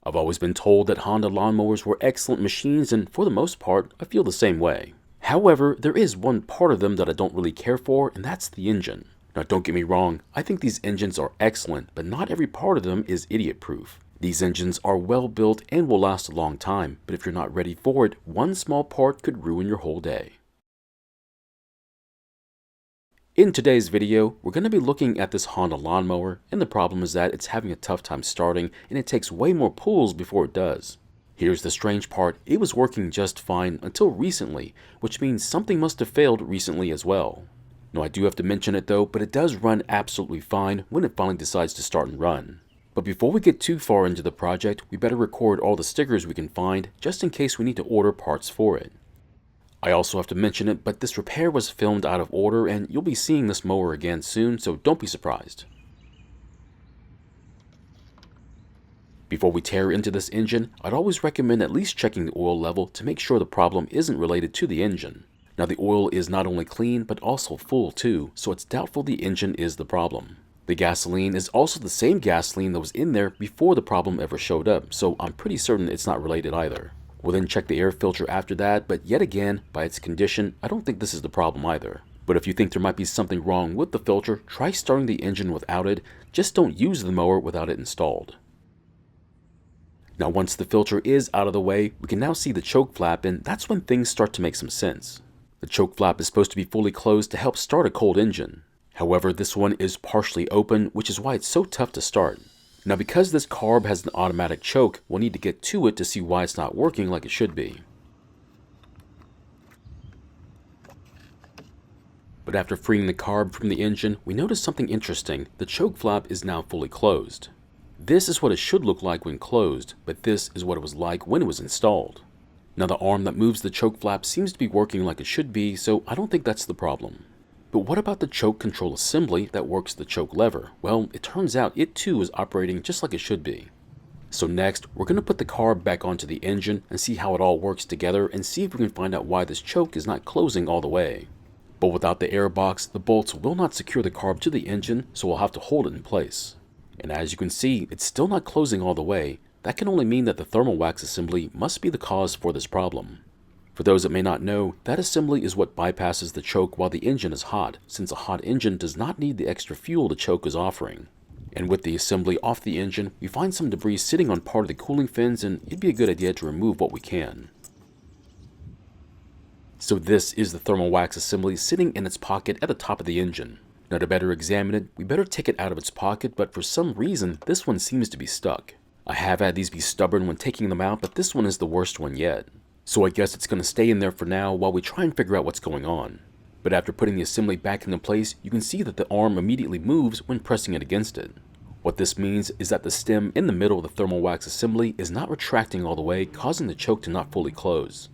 I've always been told that Honda lawnmowers were excellent machines, and for the most part, I feel the same way. However, there is one part of them that I don't really care for, and that's the engine. Now don't get me wrong, I think these engines are excellent, but not every part of them is idiot-proof. These engines are well built and will last a long time, but if you're not ready for it, one small part could ruin your whole day. In today's video, we're going to be looking at this Honda lawnmower, and the problem is that it's having a tough time starting and it takes way more pulls before it does. Here's the strange part, it was working just fine until recently, which means something must have failed recently as well. Now I do have to mention it though, but it does run absolutely fine when it finally decides to start and run. But before we get too far into the project, we better record all the stickers we can find just in case we need to order parts for it. I also have to mention it, but this repair was filmed out of order and you'll be seeing this mower again soon, so don't be surprised. Before we tear into this engine, I'd always recommend at least checking the oil level to make sure the problem isn't related to the engine. Now the oil is not only clean, but also full too, so it's doubtful the engine is the problem. The gasoline is also the same gasoline that was in there before the problem ever showed up, so I'm pretty certain it's not related either. We'll then check the air filter after that, but yet again, by its condition, I don't think this is the problem either. But if you think there might be something wrong with the filter, try starting the engine without it, just don't use the mower without it installed. Now once the filter is out of the way, we can now see the choke flap, and that's when things start to make some sense. The choke flap is supposed to be fully closed to help start a cold engine. However, this one is partially open, which is why it's so tough to start. Now because this carb has an automatic choke, we'll need to get to it to see why it's not working like it should be. But after freeing the carb from the engine, we notice something interesting. The choke flap is now fully closed. This is what it should look like when closed, but this is what it was like when it was installed. Now the arm that moves the choke flap seems to be working like it should be, so I don't think that's the problem. But what about the choke control assembly that works the choke lever? Well, it turns out it too is operating just like it should be. So next, we're going to put the carb back onto the engine and see how it all works together and see if we can find out why this choke is not closing all the way. But without the air box, the bolts will not secure the carb to the engine, so we'll have to hold it in place. And as you can see, it's still not closing all the way. That can only mean that the thermal wax assembly must be the cause for this problem. For those that may not know, that assembly is what bypasses the choke while the engine is hot, since a hot engine does not need the extra fuel the choke is offering. And with the assembly off the engine, we find some debris sitting on part of the cooling fins, and it'd be a good idea to remove what we can. So this is the thermal wax assembly sitting in its pocket at the top of the engine. Now to better examine it, we better take it out of its pocket, but for some reason, this one seems to be stuck. I have had these be stubborn when taking them out, but this one is the worst one yet. So I guess it's going to stay in there for now while we try and figure out what's going on. But after putting the assembly back into place, you can see that the arm immediately moves when pressing it against it. What this means is that the stem in the middle of the thermal wax assembly is not retracting all the way, causing the choke to not fully close.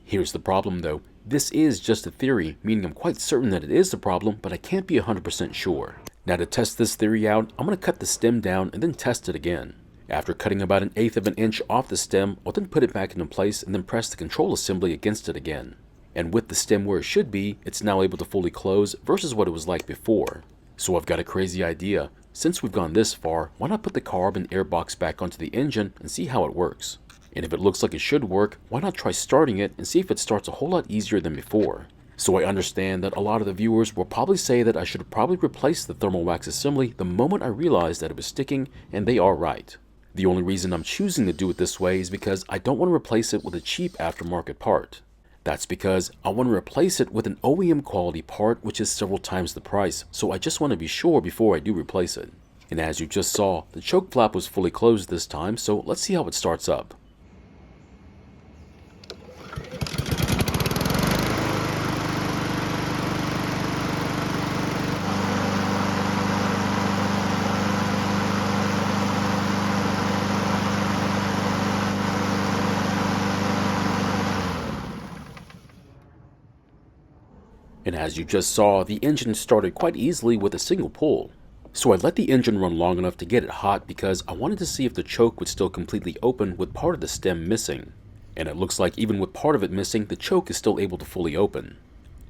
Here's the problem though. This is just a theory, meaning I'm quite certain that it is the problem, but I can't be 100% sure. Now to test this theory out, I'm going to cut the stem down and then test it again. After cutting about 1/8 of an inch off the stem, I'll then put it back into place and then press the control assembly against it again. And with the stem where it should be, it's now able to fully close versus what it was like before. So I've got a crazy idea. Since we've gone this far, why not put the carb and air box back onto the engine and see how it works? And if it looks like it should work, why not try starting it and see if it starts a whole lot easier than before? So I understand that a lot of the viewers will probably say that I should probably replace the thermal wax assembly the moment I realized that it was sticking, and they are right. The only reason I'm choosing to do it this way is because I don't want to replace it with a cheap aftermarket part. That's because I want to replace it with an OEM quality part, which is several times the price, so I just want to be sure before I do replace it. And as you just saw, the choke flap was fully closed this time, so let's see how it starts up. And as you just saw, the engine started quite easily with a single pull. So I let the engine run long enough to get it hot because I wanted to see if the choke would still completely open with part of the stem missing. And it looks like even with part of it missing, the choke is still able to fully open.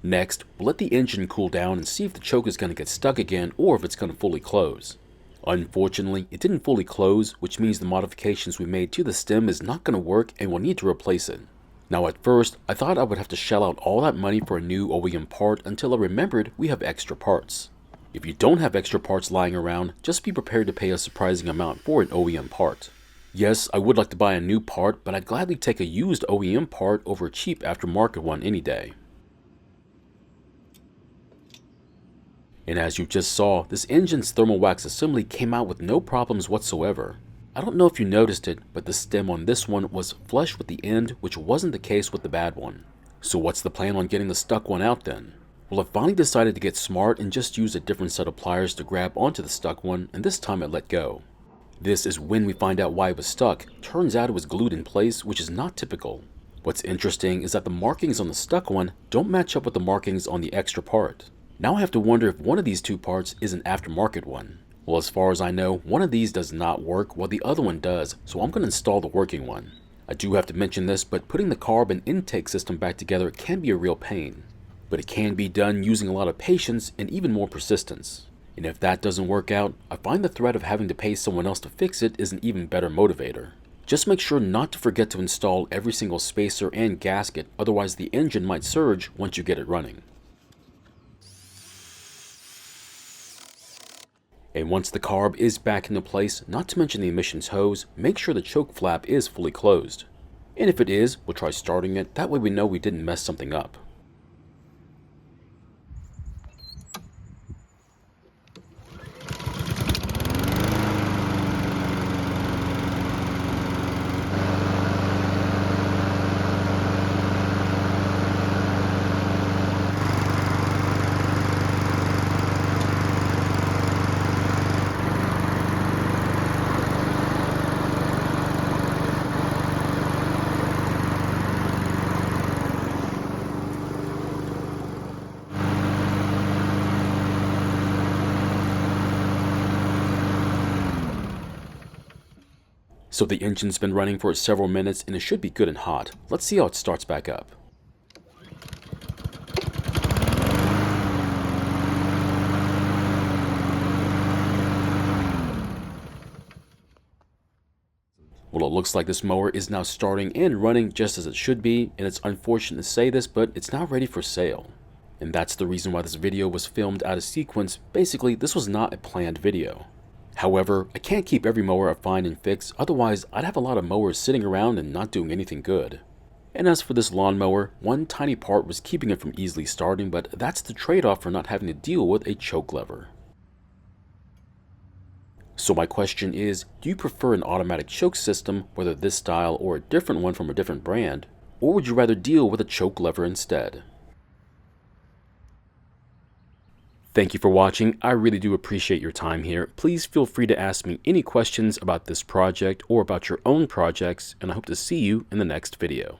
Next, we'll let the engine cool down and see if the choke is going to get stuck again or if it's going to fully close. Unfortunately, it didn't fully close, which means the modifications we made to the stem is not going to work and we'll need to replace it. Now at first, I thought I would have to shell out all that money for a new OEM part until I remembered we have extra parts. If you don't have extra parts lying around, just be prepared to pay a surprising amount for an OEM part. Yes, I would like to buy a new part, but I'd gladly take a used OEM part over a cheap aftermarket one any day. And as you just saw, this engine's thermal wax assembly came out with no problems whatsoever. I don't know if you noticed it, but the stem on this one was flush with the end, which wasn't the case with the bad one. So what's the plan on getting the stuck one out then? Well, I finally decided to get smart and just use a different set of pliers to grab onto the stuck one, and this time it let go. This is when we find out why it was stuck. Turns out it was glued in place, which is not typical. What's interesting is that the markings on the stuck one don't match up with the markings on the extra part. Now I have to wonder if one of these two parts is an aftermarket one. Well, as far as I know, one of these does not work while the other one does, so I'm going to install the working one. I do have to mention this, but putting the carb and intake system back together can be a real pain. But it can be done using a lot of patience and even more persistence. And if that doesn't work out, I find the threat of having to pay someone else to fix it is an even better motivator. Just make sure not to forget to install every single spacer and gasket, otherwise the engine might surge once you get it running. And once the carb is back into place, not to mention the emissions hose, make sure the choke flap is fully closed. And if it is, we'll try starting it, that way we know we didn't mess something up. So the engine's been running for several minutes and it should be good and hot. Let's see how it starts back up. Well, it looks like this mower is now starting and running just as it should be, and it's unfortunate to say this, but it's now ready for sale. And that's the reason why this video was filmed out of sequence. Basically, this was not a planned video. However, I can't keep every mower I find and fix, otherwise I'd have a lot of mowers sitting around and not doing anything good. And as for this lawnmower, one tiny part was keeping it from easily starting, but that's the trade-off for not having to deal with a choke lever. So my question is, do you prefer an automatic choke system, whether this style or a different one from a different brand, or would you rather deal with a choke lever instead? Thank you for watching. I really do appreciate your time here. Please feel free to ask me any questions about this project or about your own projects, and I hope to see you in the next video.